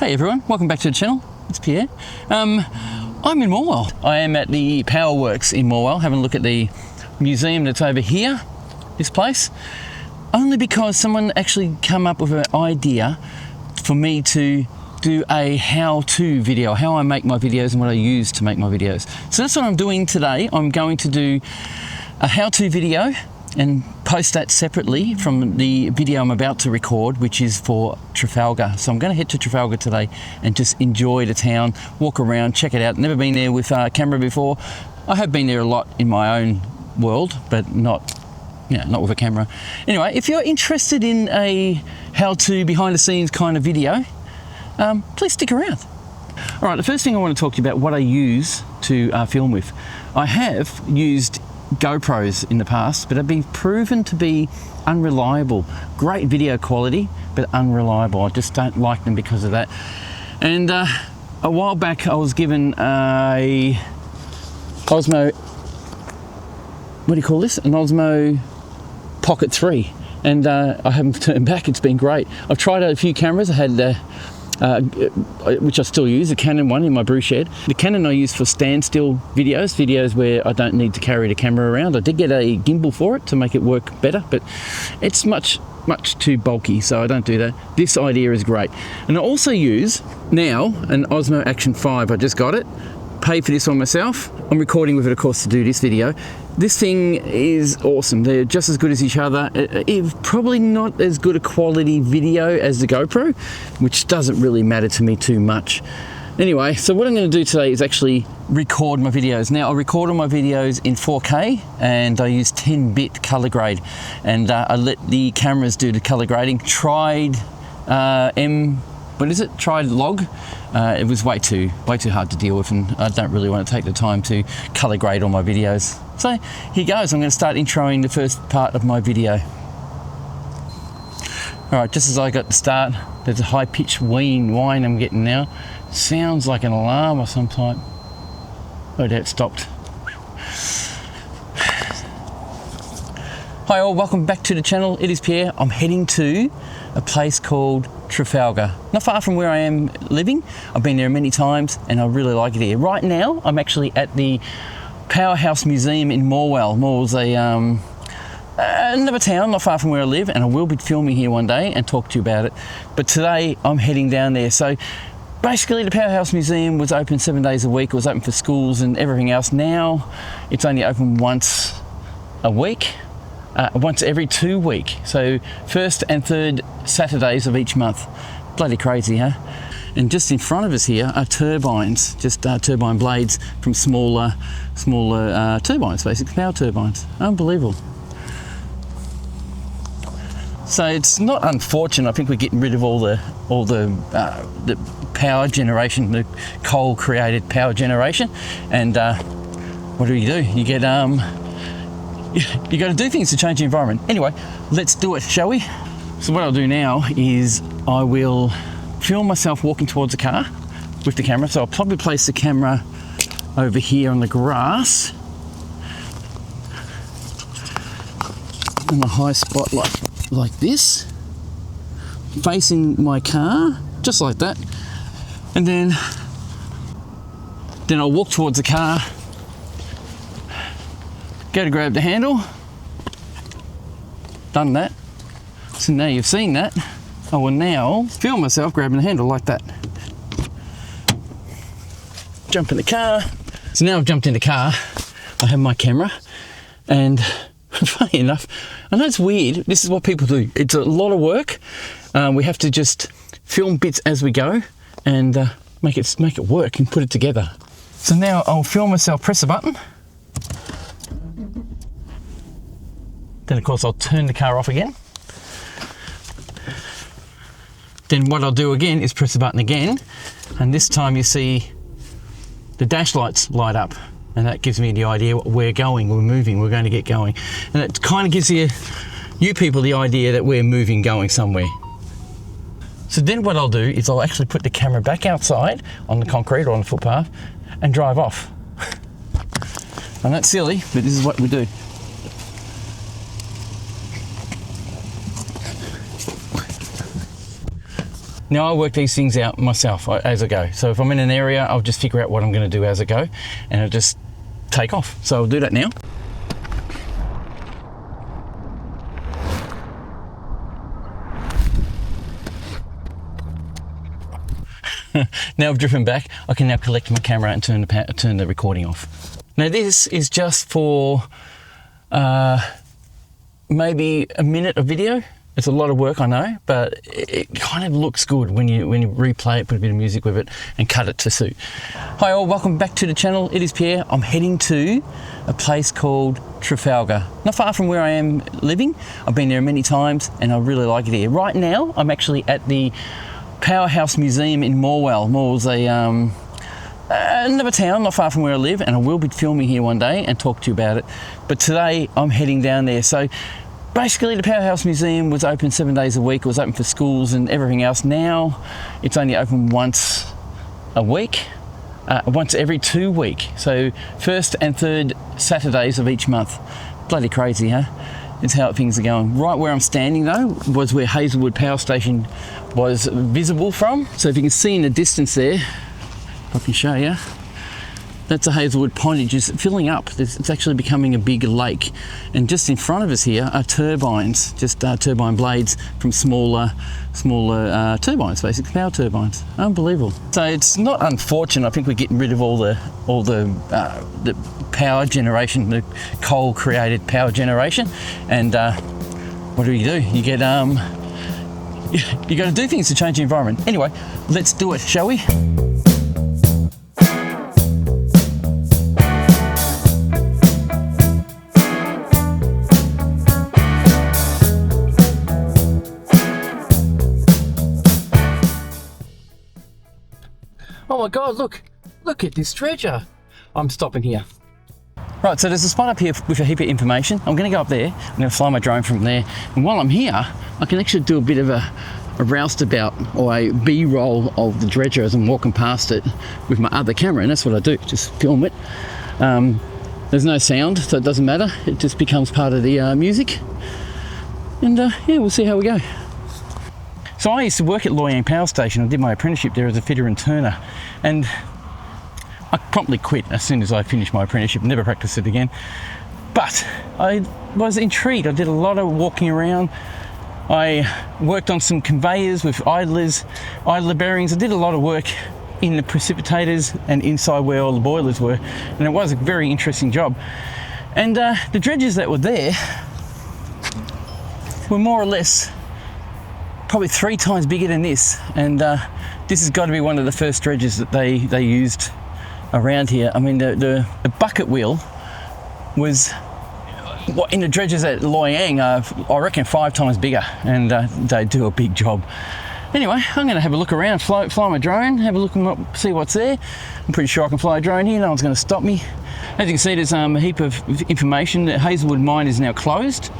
Hey everyone, welcome back to the channel. It's Pierre. I'm in Morwell. I am at the Power Works in Morwell, having a look at the museum that's over here, this place. Only because someone actually come up with an idea for me to do a how-to video, how I make my videos and what I use to make my videos. So that's what I'm doing today. I'm going to do a how-to video and post that separately from the video I'm about to record, which is for Trafalgar. So I'm going to head to Trafalgar today and just enjoy the town, walk around, check it out. Never been there with a camera before. I have been there a lot in my own world, but not with a camera. Anyway, if you're interested in a how-to behind-the-scenes kind of video, please stick around. All right, the first thing I want to talk to you about what I use to film with. I have used GoPros in the past, but have been proven to be unreliable. Great video quality, but unreliable. I just don't like them because of that. And a while back I was given a Osmo, what do you call this? An Osmo Pocket 3. And I haven't turned back, it's been great. I've tried out a few cameras. I had which I still use, a Canon one in my brew shed. The Canon I use for standstill videos where I don't need to carry the camera around. I did get a gimbal for it to make it work better, but it's much too bulky, so I don't do that. This idea is great. And I also use now an Osmo Action 5. I just got it, paid for this one myself. I'm recording with it, of course, to do this video. This thing is awesome. They're just as good as each other. It's probably not as good a quality video as the GoPro, which doesn't really matter to me too much. Anyway, so what I'm going to do today is actually record my videos. Now, I record all my videos in 4K and I use 10-bit color grade, and I let the cameras do the color grading. Tried Tried log. It was way too hard to deal with, and I don't really want to take the time to color grade all my videos. So here goes. I'm going to start introing the first part of my video. All right, just as I got to start, there's a high-pitched whine I'm getting now. Sounds like an alarm of some type. Oh, that stopped. Hi all, welcome back to the channel. It is Pierre. I'm heading to a place called Trafalgar, not far from where I am living. I've been there many times and I really like it here. Right now, I'm actually at the Powerhouse Museum in Morwell. Morwell's another town not far from where I live, and I will be filming here one day and talk to you about it. But today I'm heading down there. So basically the Powerhouse Museum was open 7 days a week. It was open for schools and everything else. Now it's only open once a week. Once every 2 weeks, so first and third Saturdays of each month. Bloody crazy, huh? And just in front of us here are turbines, just turbine blades from smaller turbines, basically power turbines. Unbelievable. So it's not unfortunate. I think we're getting rid of all the power generation, the coal-created power generation, and what do? You get you got to do things to change the environment. Anyway, let's do it, shall we? So what I'll do now is I will film myself walking towards the car with the camera. So I'll probably place the camera over here on the grass in a high spot like this, facing my car, just like that. And then I'll walk towards the car, go to grab the handle, done that. So now you've seen that, I will now film myself grabbing the handle like that. Jump in the car. So now I've jumped in the car, I have my camera, and funny enough, I know it's weird, this is what people do. It's a lot of work. We have to just film bits as we go and make it work and put it together. So now I'll film myself, press the button. Then of course I'll turn the car off again. Then what I'll do again is press the button again, and this time you see the dash lights light up, and that gives me the idea we're going, we're moving, we're going to get going. And it kind of gives you people the idea that we're moving, going somewhere. So then what I'll do is I'll actually put the camera back outside on the concrete or on the footpath and drive off. And that's silly, but this is what we do. Now I work these things out myself as I go. So if I'm in an area, I'll just figure out what I'm going to do as I go, and I'll just take off. So I'll do that now. Now I've driven back, I can now collect my camera and turn the recording off. Now this is just for maybe a minute of video. It's a lot of work, I know, but it kind of looks good when you replay it, put a bit of music with it, and cut it to suit. Hi all, welcome back to the channel. It is Pierre. I'm heading to a place called Trafalgar, not far from where I am living. I've been there many times, and I really like it here. Right now, I'm actually at the Powerhouse Museum in Morwell. Morwell's another town not far from where I live, and I will be filming here one day and talk to you about it. But today I'm heading down there. So basically the Powerhouse Museum was open 7 days a week. It was open for schools and everything else. Now it's only open once a week, once every 2 weeks. So first and third Saturdays of each month. Bloody crazy, huh? It's how things are going. Right where I'm standing though was where Hazelwood Power Station was visible from. So if you can see in the distance there, if I can show you, that's a Hazelwood Pond. It's just filling up. It's actually becoming a big lake. And just in front of us here are turbines, just turbine blades from smaller turbines, basically power turbines. Unbelievable. So it's not unfortunate. I think we're getting rid of all the power generation, the coal-created power generation. And what do? You get you got to do things to change the environment. Anyway, let's do it, shall we? Oh my God, look at this treasure. I'm stopping here. Right, so there's a spot up here with a heap of information. I'm gonna go up there, I'm gonna fly my drone from there. And while I'm here, I can actually do a bit of a roustabout or a B-roll of the dredger as I'm walking past it with my other camera, and that's what I do, just film it. There's no sound, so it doesn't matter. It just becomes part of the music. And yeah, we'll see how we go. So I used to work at Loy Yang Power Station. I did my apprenticeship there as a fitter and turner, and I promptly quit as soon as I finished my apprenticeship, never practiced it again. But I was intrigued. I did a lot of walking around. I worked on some conveyors with idler bearings. I did a lot of work in the precipitators and inside where all the boilers were, and it was a very interesting job. And the dredges that were there were more or less probably 3 times bigger than this, and this has got to be one of the first dredges that they used around here. I mean, the bucket wheel was what in the dredges at Loy Yang I reckon 5 times bigger, and they do a big job. Anyway, I'm going to have a look around, fly my drone, have a look and see what's there. I'm pretty sure I can fly a drone here, no one's going to stop me. As you can see, there's a heap of information. The Hazelwood mine is now closed,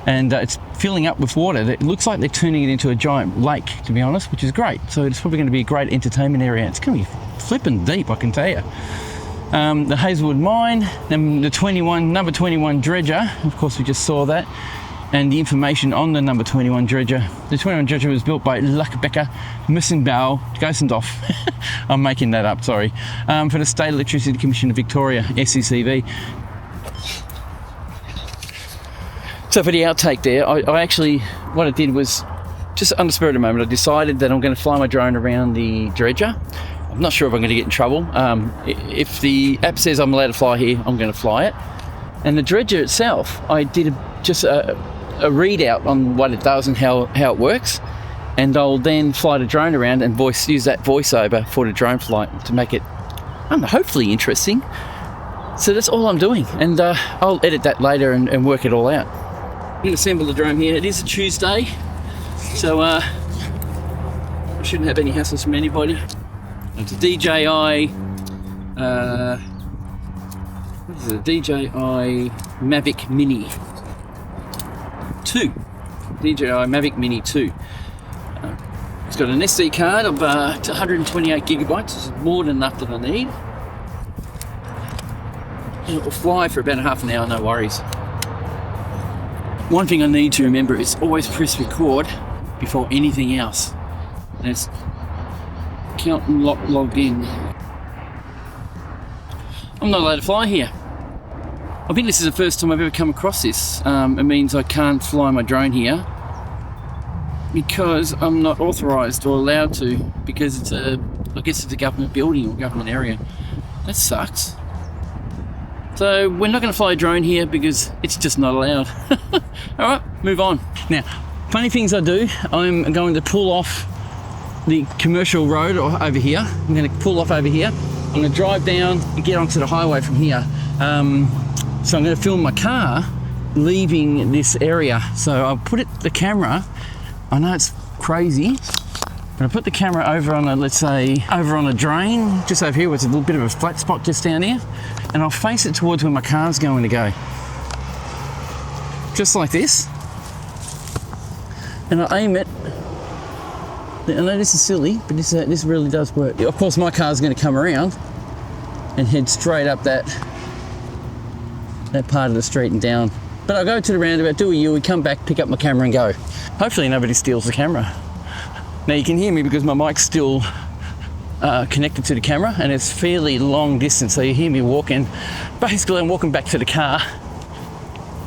and it's filling up with water. It looks like they're turning it into a giant lake, to be honest, which is great. So it's probably going to be a great entertainment area. It's going to be flipping deep, I can tell you. The Hazelwood mine, and the number 21 dredger, of course we just saw that, and the information on the number 21 dredger. The 21 dredger was built by Luckbecker Mussenbau Gosendorf. I'm making that up, sorry. For the State Electricity Commission of Victoria, SECV. So for the outtake there, I actually, what I did was, just on the spur of the moment, I decided that I'm going to fly my drone around the dredger. I'm not sure if I'm going to get in trouble. If the app says I'm allowed to fly here, I'm going to fly it. And the dredger itself, I did just a readout on what it does and how it works, and I'll then fly the drone around and use that voiceover for the drone flight to make it, I don't know, hopefully interesting. So that's all I'm doing, and I'll edit that later and work it all out. I'm going to assemble the drone here. It is a Tuesday, so I shouldn't have any hassles from anybody. It's a DJI, what is it? A DJI Mavic Mini 2. DJI Mavic Mini 2. It's got an SD card of 128 gigabytes, which is more than enough that I need. And it will fly for about half an hour, no worries. One thing I need to remember is always press record before anything else. Let's count and log in. I'm not allowed to fly here. I think this is the first time I've ever come across this. It means I can't fly my drone here because I'm not authorised or allowed to, because I guess it's a government building or government area. That sucks. So we're not going to fly a drone here because it's just not allowed. All right, move on. Now, funny things I do, I'm going to pull off the commercial road over here. I'm going to pull off over here. I'm going to drive down and get onto the highway from here. So I'm going to film my car leaving this area. So I'll put the camera, I know it's crazy, I'm going to put the camera over on let's say, over on a drain, just over here, where it's a little bit of a flat spot just down here, and I'll face it towards where my car's going to go. Just like this. And I'll aim it. I know this is silly, but this really does work. Of course, my car's going to come around and head straight up that part of the street and down. But I'll go to the roundabout, do a U, come back, pick up my camera and go. Hopefully nobody steals the camera. Now you can hear me because my mic's still connected to the camera, and it's fairly long distance, so you hear me walking. Basically I'm walking back to the car,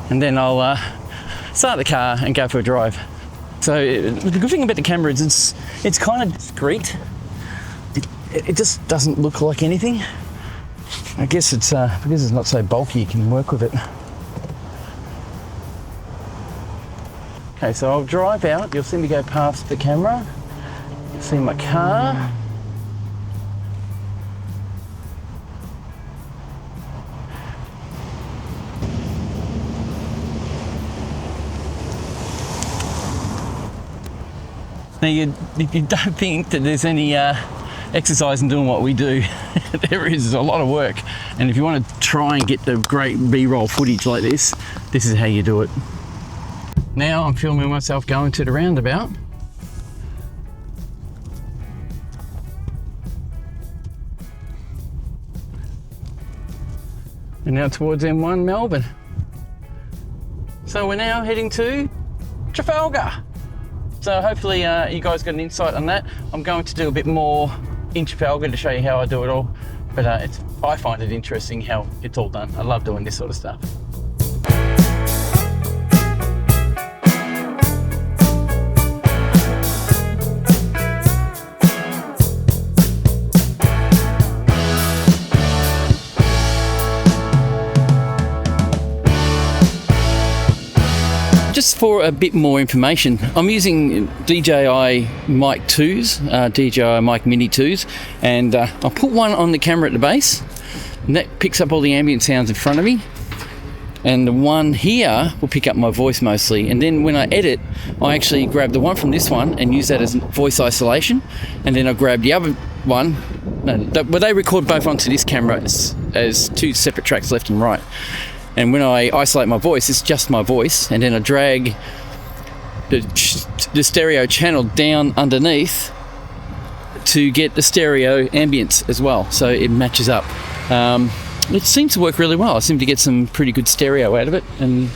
and then I'll start the car and go for a drive. So the good thing about the camera is it's kind of discreet. It just doesn't look like anything. I guess it's because it's not so bulky, you can work with it. Okay, so I'll drive out. You'll see me go past the camera. You'll see my car. Now you don't think that there's any exercise in doing what we do. There is a lot of work, and if you want to try and get the great B-roll footage like this is how you do it. Now I'm filming myself going to the roundabout. And now towards M1 Melbourne. So we're now heading to Trafalgar. So hopefully you guys got an insight on that. I'm going to do a bit more in Trafalgar to show you how I do it all. But I find it interesting how it's all done. I love doing this sort of stuff. Just for a bit more information, I'm using DJI Mic 2s, DJI Mic Mini 2s, and I'll put one on the camera at the base, and that picks up all the ambient sounds in front of me, and the one here will pick up my voice mostly. And then when I edit, I actually grab the one from this one and use that as voice isolation, and then I grab the other one. But they record both onto this camera as two separate tracks, left and right. And when I isolate my voice, it's just my voice, and then I drag the stereo channel down underneath to get the stereo ambience as well, so it matches up. It seems to work really well. I seem to get some pretty good stereo out of it, and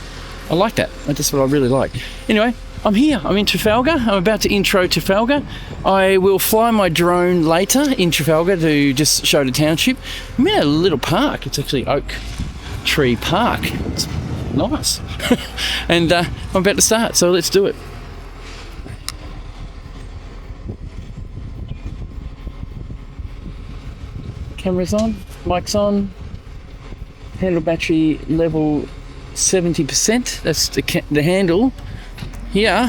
I like that. That's what I really like. Anyway, I'm here. I'm in Trafalgar. I'm about to intro Trafalgar. I will fly my drone later in Trafalgar to just show the township. I'm in a little park. It's actually Oak Tree Park. It's nice. And I'm about to start, so let's do it. Camera's on, mic's on, handle battery level 70%. That's the handle here,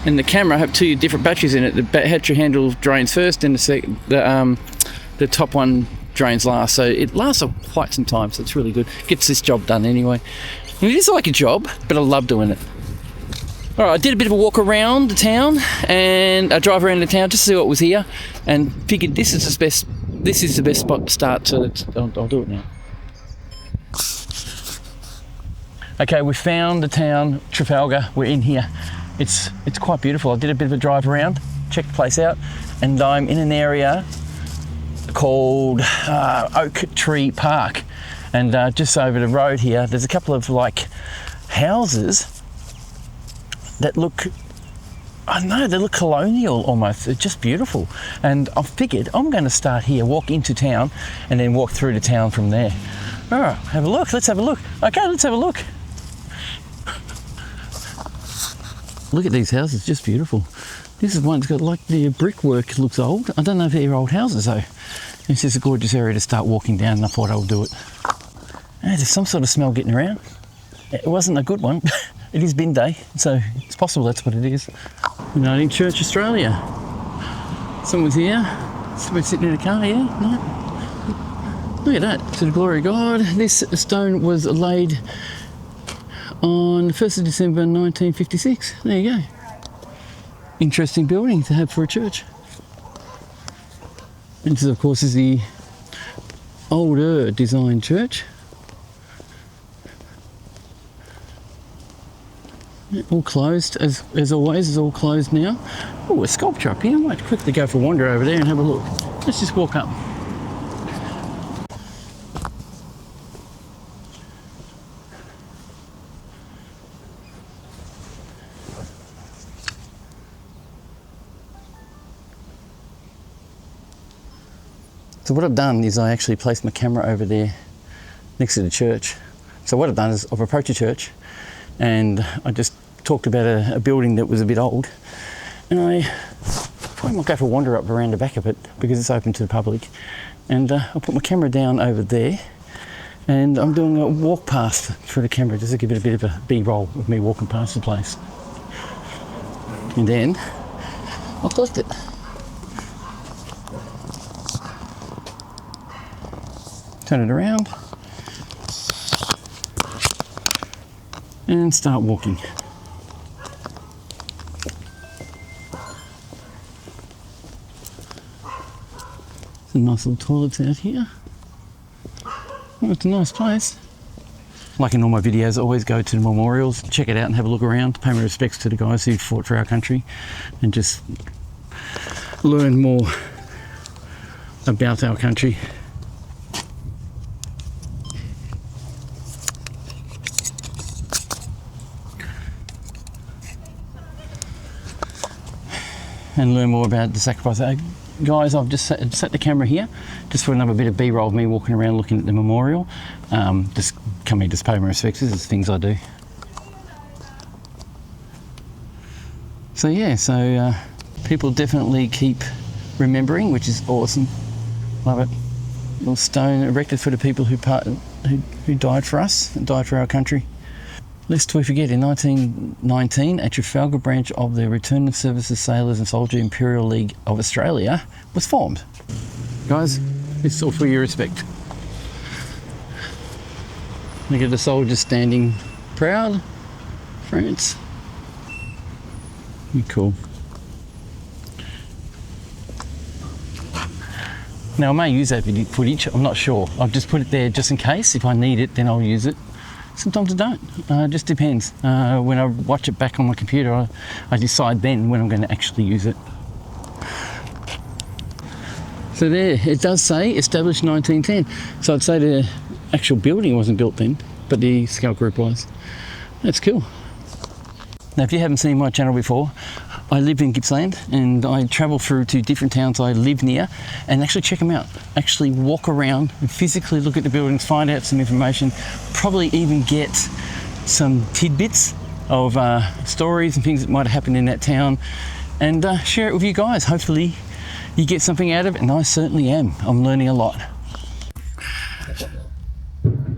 and the camera have two different batteries in it. The battery handle drains first, and the top one drains last, so it lasts for quite some time, so it's really good. Gets this job done anyway. And it is like a job, but I love doing it. Alright, I did a bit of a walk around the town, and I drive around the town just to see what was here, and figured this is the best spot to start, so I'll do it now. Okay, we found the town, Trafalgar. We're in here. It's quite beautiful. I did a bit of a drive around, checked the place out, and I'm in an area called Oak Tree Park, and just over the road here there's a couple of like houses that look I know, they look colonial almost. They're just beautiful. And I figured I'm going to start here, walk into town, and then walk through to town from there. All right, have a look. Let's have a look. Okay, let's have a look. Look at these houses, just beautiful. This is one that's got like the brickwork looks old. I don't know if they're old houses though. It's just a gorgeous area to start walking down, and I thought I'll do it. And there's some sort of smell getting around. It wasn't a good one. It is bin day, so it's possible that's what it is. Uniting Church Australia. Someone's here. Someone's sitting in a car here. No. Look at that. To the glory of God. This stone was laid on the 1st of December 1956. There you go. Interesting building to have for a church. And this, of course, is the older design church. All closed, as always, is all closed now. Oh, a sculpture up here. I might quickly go for a wander over there and have a look. Let's just walk up. So what I've done is I actually placed my camera over there next to the church. So what I've done is I've approached the church and I just talked about a building that was a bit old, and I probably might go for a wander up around the back of it because it's open to the public, and I'll put my camera down over there and I'm doing a walk past for the camera just to give it a bit of a B-roll of me walking past the place, and then I'll collect it. Turn it around and start walking. Some nice little toilets out here. Oh, it's a nice place. Like in all my videos, I always go to the memorials, check it out and have a look around, pay my respects to the guys who fought for our country and just learn more about our country. And learn more about the sacrifice. Guys, I've just set the camera here just for another bit of B-roll of me walking around looking at the memorial. Just come here, just pay my respects. This is things I do. So yeah, people definitely keep remembering, which is awesome. Love it. Little stone erected for the people who died for us and died for our country. Lest we forget, in 1919, a Trafalgar branch of the Return of Services Sailors and Soldier Imperial League of Australia was formed. Guys, it's all for your respect. Look at the soldiers standing proud. France. Cool. Now I may use that footage, I'm not sure. I've just put it there just in case. If I need it, then I'll use it. Sometimes I don't, it just depends. When I watch it back on my computer, I decide then when I'm going to actually use it. So there, it does say established 1910. So I'd say the actual building wasn't built then, but the scout group was. That's cool. Now if you haven't seen my channel before, I live in Gippsland and I travel through to different towns I live near and actually check them out. Actually walk around and physically look at the buildings, find out some information, probably even get some tidbits of stories and things that might have happened in that town, and share it with you guys. Hopefully you get something out of it, and I certainly am. I'm learning a lot.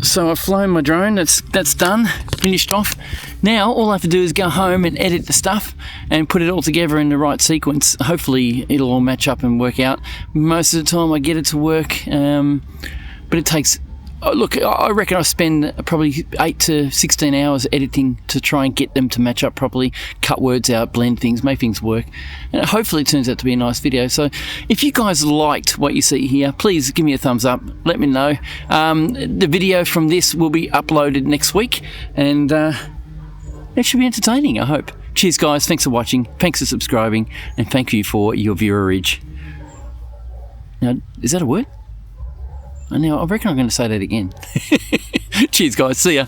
So I've flown my drone, that's done, finished off. Now all I have to do is go home and edit the stuff and put it all together in the right sequence. Hopefully it'll all match up and work out. Most of the time I get it to work, but it takes, look, I reckon I spend probably 8 to 16 hours editing to try and get them to match up properly, cut words out, blend things, make things work. And hopefully it turns out to be a nice video. So if you guys liked what you see here, please give me a thumbs up, let me know. The video from this will be uploaded next week, and it should be entertaining, I hope. Cheers guys, thanks for watching, thanks for subscribing, and thank you for your viewerage. Now, is that a word? Now, I reckon I'm going to say that again. Cheers guys, see ya.